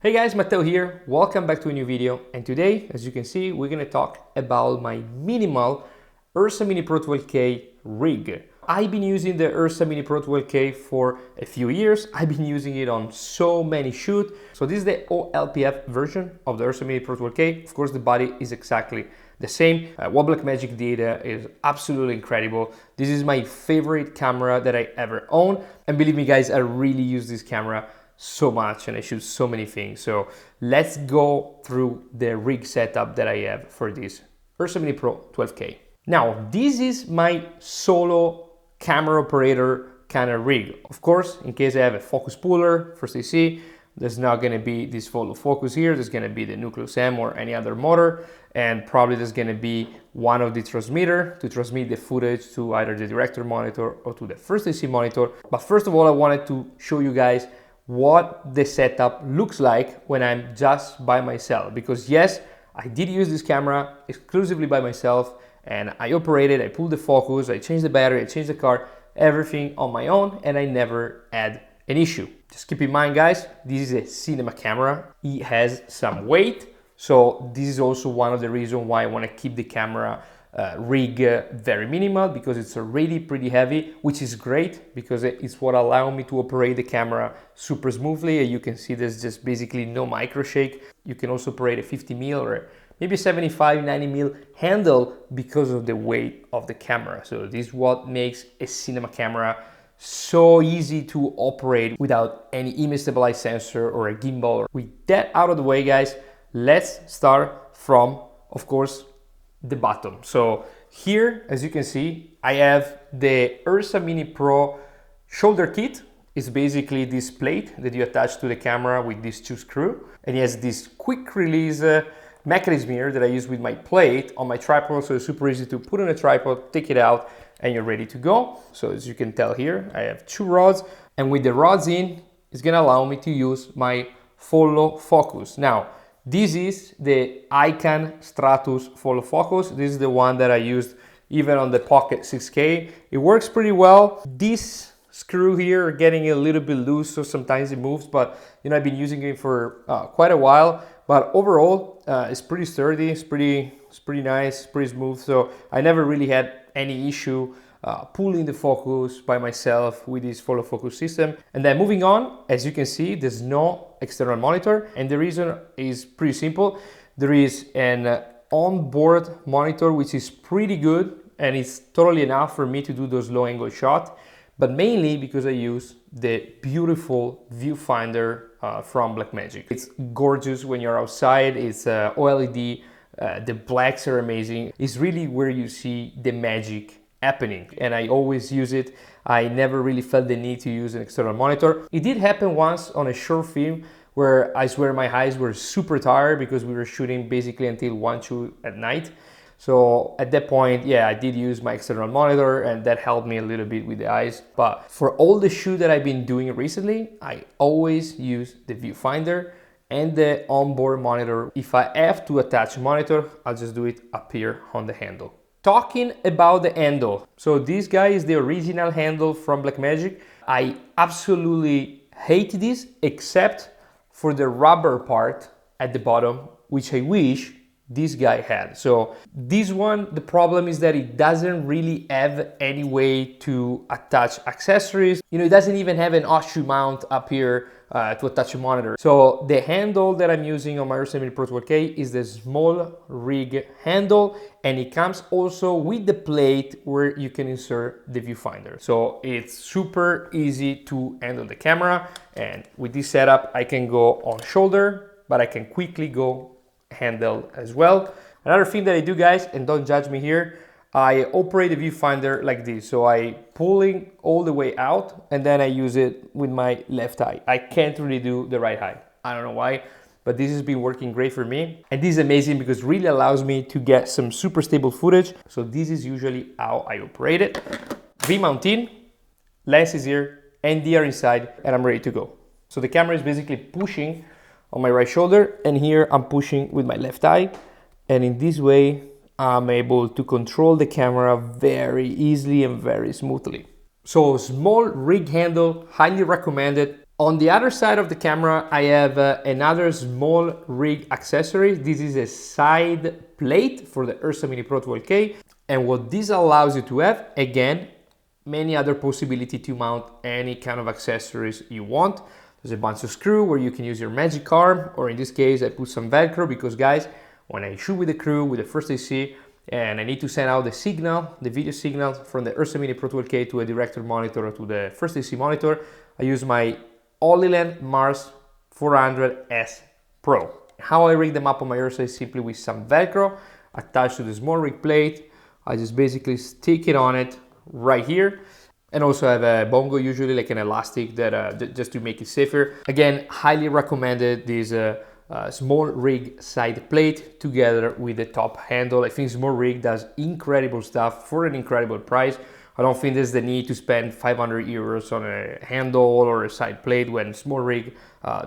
Hey guys, Matteo here. Welcome back to a new video. And today, as you can see, we're gonna talk about my minimal Ursa Mini Pro 12K rig. I've been using the Ursa Mini Pro 12K for a few years. I've been using it on so many shoots. So this is the OLPF version of the Ursa Mini Pro 12K. Of course, the body is exactly the same. What Blackmagic did is absolutely incredible. This is my favorite camera that I ever owned. And believe me guys, I really use this camera so much and I shoot so many things. So let's go through the rig setup that I have for this Ursa Mini Pro 12K. Now, this is my solo camera operator kind of rig. Of course, in case I have a focus puller, first you see, there's not gonna be this follow focus here. There's gonna be the Nucleus M or any other motor, and probably there's gonna be one of the transmitter to transmit the footage to either the director monitor or to the first AC monitor. But first of all, I wanted to show you guys what the setup looks like when I'm just by myself, because yes, I did use this camera exclusively by myself and I operated, I pulled the focus, I changed the battery, I changed the car, everything on my own, and I never had an issue. Just keep in mind guys, this is a cinema camera. It has some weight, so this is also one of the reasons why I want to keep the camera rig very minimal, because it's already pretty heavy, which is great because it's what allows me to operate the camera super smoothly. And you can see there's just basically no micro shake. You can also operate a 50 mil or maybe 75, 90 mil handle because of the weight of the camera. So this is what makes a cinema camera so easy to operate without any image stabilized sensor or a gimbal. With that out of the way guys, let's start from, of course, the bottom. So here, as you can see, I have the Ursa Mini Pro shoulder kit. It's basically this plate that you attach to the camera with these two screws, and it has this quick release mechanism here that I use with my plate on my tripod, so it's super easy to put on a tripod, take it out, and you're ready to go. So as you can tell here, I have two rods, and with the rods in, it's gonna allow me to use my follow focus. Now, this is the Icon Stratus follow focus. This is the one that I used even on the Pocket 6K. It works pretty well. This screw here are getting a little bit loose, so sometimes it moves, but you know, I've been using it for quite a while. But overall, it's pretty sturdy, it's pretty nice, pretty smooth. So I never really had any issue pulling the focus by myself with this follow focus system. And then moving on, as you can see, there's no external monitor, and the reason is pretty simple. There is an onboard monitor which is pretty good and it's totally enough for me to do those low angle shots, but mainly because I use the beautiful viewfinder from Blackmagic. It's gorgeous when you're outside. It's OLED, the blacks are amazing. It's really where you see the magic happening, and I always use it. I never really felt the need to use an external monitor. It did happen once on a short film where I swear my eyes were super tired because we were shooting basically until 1, 2 at night. So at that point, yeah, I did use my external monitor and that helped me a little bit with the eyes. But for all the shoot that I've been doing recently, I always use the viewfinder and the onboard monitor. If I have to attach a monitor, I'll just do it up here on the handle. Talking about the handle, so this guy is the original handle from Blackmagic. I absolutely hate this except for the rubber part at the bottom, which I wish this guy had. So this one, the problem is that it doesn't really have any way to attach accessories. You know, it doesn't even have an horseshoe mount up here to attach a monitor. So the handle that I'm using on my Ursa Mini Pro 12K is the Smallrig handle, and it comes also with the plate where you can insert the viewfinder. So it's super easy to handle the camera, and with this setup I can go on shoulder, but I can quickly go handle as well. Another thing that I do guys, and don't judge me here, I operate the viewfinder like this. So I pulling all the way out and then I use it with my left eye. I can't really do the right eye. I don't know why, but this has been working great for me. And this is amazing because it really allows me to get some super stable footage. So this is usually how I operate it. V-mount in, lens is here, ND inside, and I'm ready to go. So the camera is basically pushing on my right shoulder, and here I'm pushing with my left eye, and in this way I'm able to control the camera very easily and very smoothly. So Smallrig handle, highly recommended. On the other side of the camera, I have another Smallrig accessory. This is a side plate for the Ursa Mini Pro 12K. And what this allows you to have, again, many other possibility to mount any kind of accessories you want. There's a bunch of screw where you can use your magic arm, or in this case, I put some Velcro because guys, when I shoot with the crew, with the first AC, and I need to send out the signal, the video signal from the Ursa Mini Pro 12K to a director monitor or to the first AC monitor, I use my Holyland Mars 400S Pro. How I rig them up on my Ursa is simply with some Velcro attached to the Smallrig plate. I just basically stick it on it right here, and also have a bongo, usually like an elastic, that just to make it safer. Again, highly recommended this Smallrig side plate together with the top handle. I think Smallrig does incredible stuff for an incredible price. I don't think there's the need to spend 500 euros on a handle or a side plate when Smallrig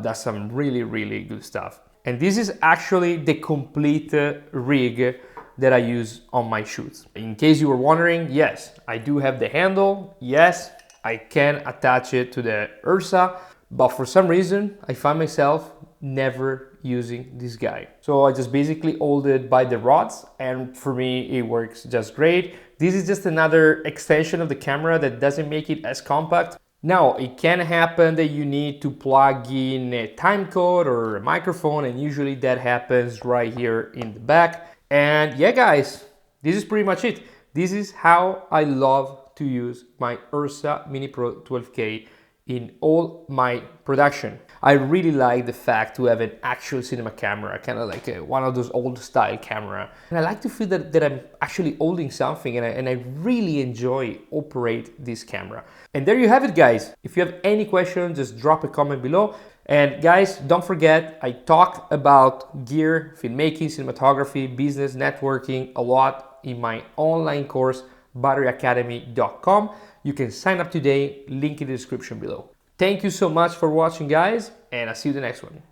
does some really good stuff. And this is actually the complete rig that I use on my shoots. In case you were wondering, yes, I do have the handle. Yes, I can attach it to the Ursa, but for some reason, I find myself never using this guy. So I just basically hold it by the rods, and for me, it works just great. This is just another extension of the camera that doesn't make it as compact. Now, it can happen that you need to plug in a time code or a microphone, and usually that happens right here in the back. And yeah, guys, this is pretty much it. This is how I love to use my Ursa Mini Pro 12K in all my production. I really like the fact to have an actual cinema camera, kind of like one of those old style camera. And I like to feel that I'm actually holding something, and I really enjoy operate this camera. And there you have it, guys. If you have any questions, just drop a comment below. And guys, don't forget, I talk about gear, filmmaking, cinematography, business, networking a lot in my online course, batteryacademy.com. You can sign up today, link in the description below. Thank you so much for watching, guys, and I'll see you in the next one.